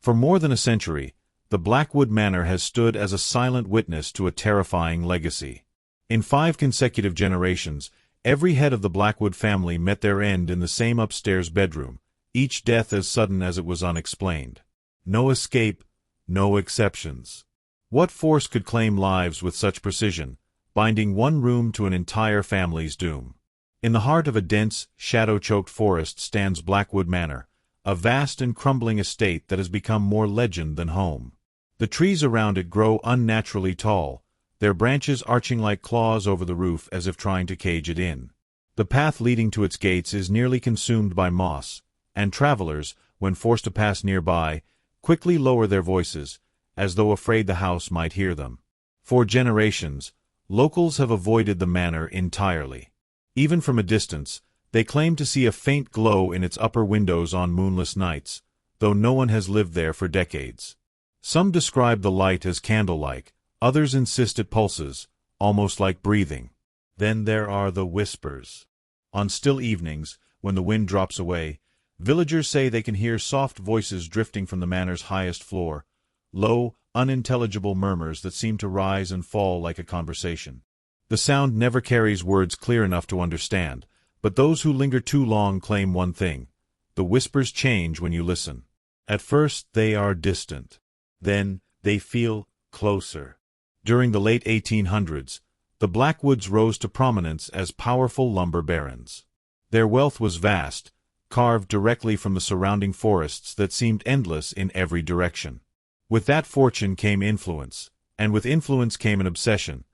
For more than a century, the Blackwood Manor has stood as a silent witness to a terrifying legacy. In 5 consecutive generations, every head of the Blackwood family met their end in the same upstairs bedroom, each death as sudden as it was unexplained. No escape, no exceptions. What force could claim lives with such precision, binding one room to an entire family's doom? In the heart of a dense, shadow-choked forest stands Blackwood Manor, a vast and crumbling estate that has become more legend than home. The trees around it grow unnaturally tall, their branches arching like claws over the roof as if trying to cage it in. The path leading to its gates is nearly consumed by moss, and travelers, when forced to pass nearby, quickly lower their voices, as though afraid the house might hear them. For generations, locals have avoided the manor entirely. Even from a distance, they claim to see a faint glow in its upper windows on moonless nights, though no one has lived there for decades. Some describe the light as candle-like, others insist it pulses, almost like breathing. Then there are the whispers. On still evenings, when the wind drops away, villagers say they can hear soft voices drifting from the manor's highest floor, low, unintelligible murmurs that seem to rise and fall like a conversation. The sound never carries words clear enough to understand, but those who linger too long claim one thing: the whispers change when you listen. At first they are distant. Then they feel closer. During the late 1800s, the Blackwoods rose to prominence as powerful lumber barons. Their wealth was vast, carved directly from the surrounding forests that seemed endless in every direction. With that fortune came influence, and with influence came an obsession.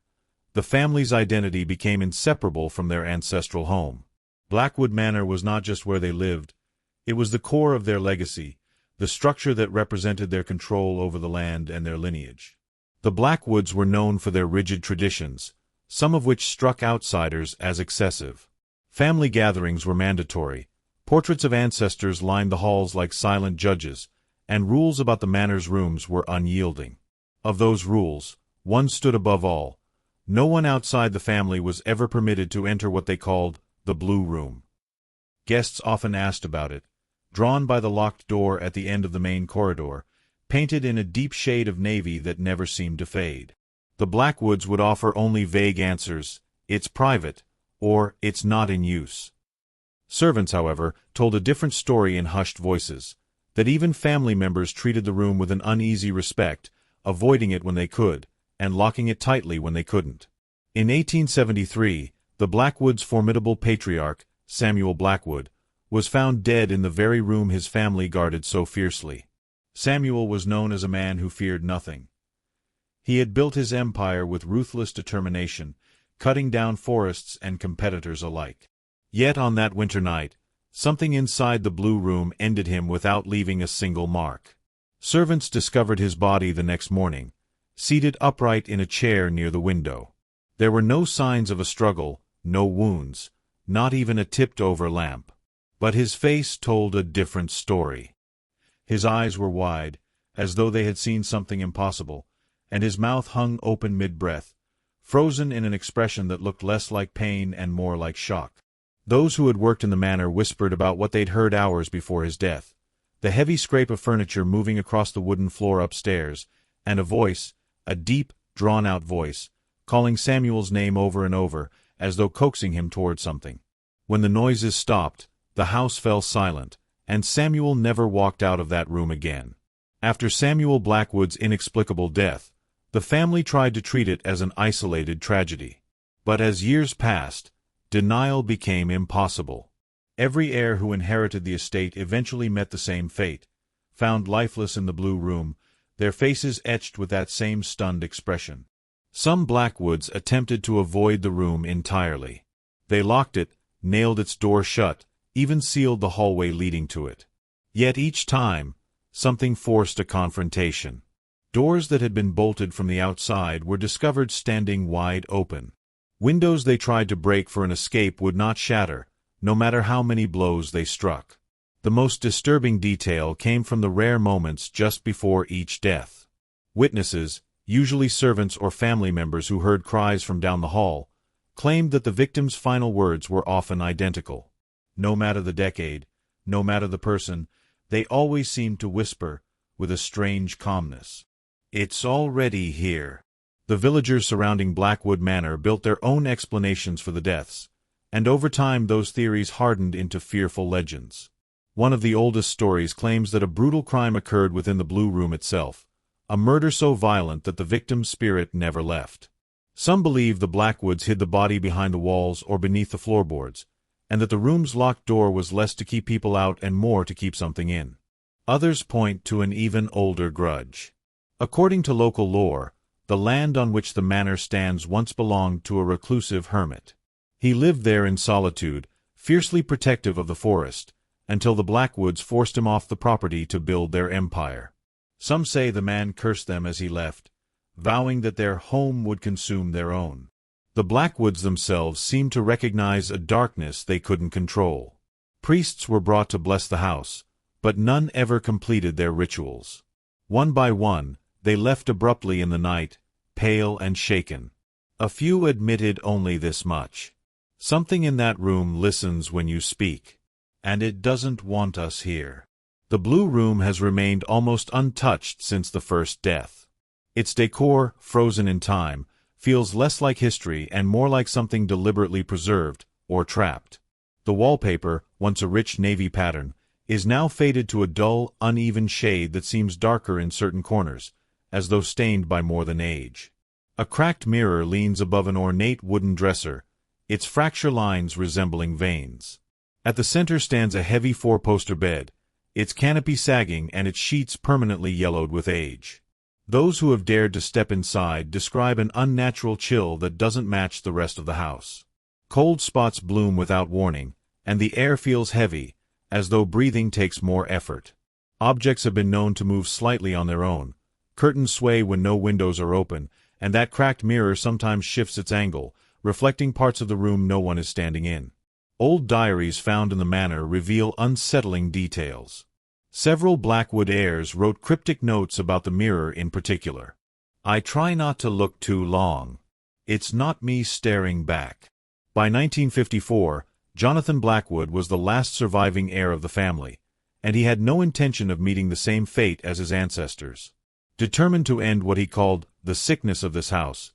The family's identity became inseparable from their ancestral home. Blackwood Manor was not just where they lived, it was the core of their legacy, the structure that represented their control over the land and their lineage. The Blackwoods were known for their rigid traditions, some of which struck outsiders as excessive. Family gatherings were mandatory, portraits of ancestors lined the halls like silent judges, and rules about the manor's rooms were unyielding. Of those rules, one stood above all: no one outside the family was ever permitted to enter what they called the Blue Room. Guests often asked about it, drawn by the locked door at the end of the main corridor, painted in a deep shade of navy that never seemed to fade. The Blackwoods would offer only vague answers: "It's private," or "It's not in use." Servants, however, told a different story in hushed voices, that even family members treated the room with an uneasy respect, avoiding it when they could, and locking it tightly when they couldn't. In 1873, the Blackwoods' formidable patriarch, Samuel Blackwood, was found dead in the very room his family guarded so fiercely. Samuel was known as a man who feared nothing. He had built his empire with ruthless determination, cutting down forests and competitors alike. Yet on that winter night, something inside the Blue Room ended him without leaving a single mark. Servants discovered his body the next morning, seated upright in a chair near the window. There were no signs of a struggle, no wounds, not even a tipped-over lamp. But his face told a different story. His eyes were wide, as though they had seen something impossible, and his mouth hung open mid-breath, frozen in an expression that looked less like pain and more like shock. Those who had worked in the manor whispered about what they'd heard hours before his death: the heavy scrape of furniture moving across the wooden floor upstairs, and a voice, a deep, drawn-out voice, calling Samuel's name over and over, as though coaxing him toward something. When the noises stopped, the house fell silent, and Samuel never walked out of that room again. After Samuel Blackwood's inexplicable death, the family tried to treat it as an isolated tragedy. But as years passed, denial became impossible. Every heir who inherited the estate eventually met the same fate, found lifeless in the Blue Room, their faces etched with that same stunned expression. Some Blackwoods attempted to avoid the room entirely. They locked it, nailed its door shut, even sealed the hallway leading to it. Yet each time, something forced a confrontation. Doors that had been bolted from the outside were discovered standing wide open. Windows they tried to break for an escape would not shatter, no matter how many blows they struck. The most disturbing detail came from the rare moments just before each death. Witnesses, usually servants or family members who heard cries from down the hall, claimed that the victim's final words were often identical. No matter the decade, no matter the person, they always seemed to whisper, with a strange calmness. "It's already here." The villagers surrounding Blackwood Manor built their own explanations for the deaths, and over time those theories hardened into fearful legends. One of the oldest stories claims that a brutal crime occurred within the Blue Room itself, a murder so violent that the victim's spirit never left. Some believe the Blackwoods hid the body behind the walls or beneath the floorboards, and that the room's locked door was less to keep people out and more to keep something in. Others point to an even older grudge. According to local lore, the land on which the manor stands once belonged to a reclusive hermit. He lived there in solitude, fiercely protective of the forest, until the Blackwoods forced him off the property to build their empire. Some say the man cursed them as he left, vowing that their home would consume their own. The Blackwoods themselves seemed to recognize a darkness they couldn't control. Priests were brought to bless the house, but none ever completed their rituals. One by one, they left abruptly in the night, pale and shaken. A few admitted only this much: "Something in that room listens when you speak, and it doesn't want us here." The Blue Room has remained almost untouched since the first death. Its decor, frozen in time, feels less like history and more like something deliberately preserved or trapped. The wallpaper, once a rich navy pattern, is now faded to a dull, uneven shade that seems darker in certain corners, as though stained by more than age. A cracked mirror leans above an ornate wooden dresser, its fracture lines resembling veins. At the center stands a heavy four-poster bed, its canopy sagging and its sheets permanently yellowed with age. Those who have dared to step inside describe an unnatural chill that doesn't match the rest of the house. Cold spots bloom without warning, and the air feels heavy, as though breathing takes more effort. Objects have been known to move slightly on their own. Curtains sway when no windows are open, and that cracked mirror sometimes shifts its angle, reflecting parts of the room no one is standing in. Old diaries found in the manor reveal unsettling details. Several Blackwood heirs wrote cryptic notes about the mirror in particular. "I try not to look too long. It's not me staring back." By 1954, Jonathan Blackwood was the last surviving heir of the family, and he had no intention of meeting the same fate as his ancestors. Determined to end what he called the sickness of this house,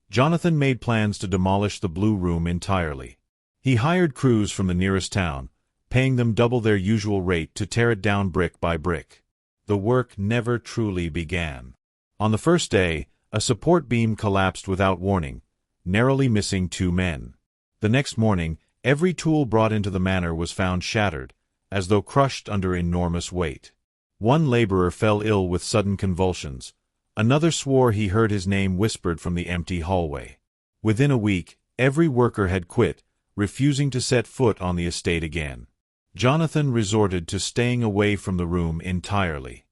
Jonathan made plans to demolish the Blue Room entirely. He hired crews from the nearest town, paying them double their usual rate to tear it down brick by brick. The work never truly began. On the first day, a support beam collapsed without warning, narrowly missing 2 men. The next morning, every tool brought into the manor was found shattered, as though crushed under enormous weight. One laborer fell ill with sudden convulsions. Another swore he heard his name whispered from the empty hallway. Within a week, every worker had quit, refusing to set foot on the estate again. Jonathan resorted to staying away from the room entirely.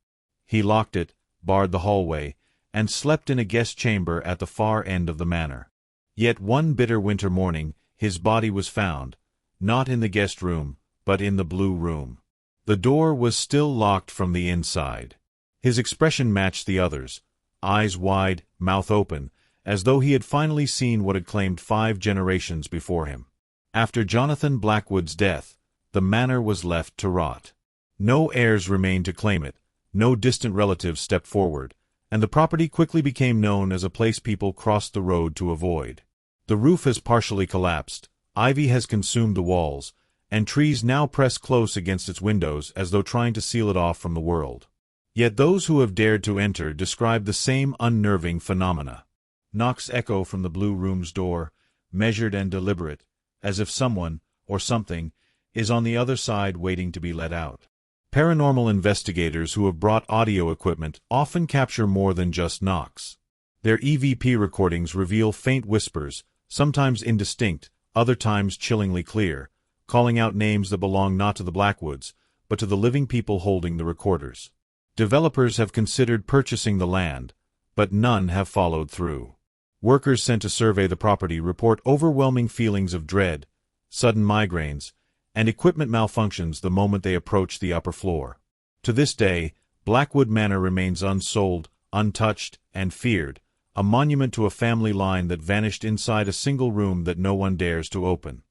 He locked it, barred the hallway, and slept in a guest chamber at the far end of the manor. Yet one bitter winter morning, his body was found, not in the guest room, but in the Blue Room. The door was still locked from the inside. His expression matched the others, eyes wide, mouth open, as though he had finally seen what had claimed 5 generations before him. After Jonathan Blackwood's death, the manor was left to rot. No heirs remained to claim it, no distant relatives stepped forward, and the property quickly became known as a place people crossed the road to avoid. The roof has partially collapsed, ivy has consumed the walls, and trees now press close against its windows as though trying to seal it off from the world. Yet those who have dared to enter describe the same unnerving phenomena. Knocks echo from the Blue Room's door, measured and deliberate, as if someone, or something, is on the other side waiting to be let out. Paranormal investigators who have brought audio equipment often capture more than just knocks. Their EVP recordings reveal faint whispers, sometimes indistinct, other times chillingly clear, calling out names that belong not to the Blackwoods, but to the living people holding the recorders. Developers have considered purchasing the land, but none have followed through. Workers sent to survey the property report overwhelming feelings of dread, sudden migraines, and equipment malfunctions the moment they approach the upper floor. To this day, Blackwood Manor remains unsold, untouched, and feared, a monument to a family line that vanished inside a single room that no one dares to open.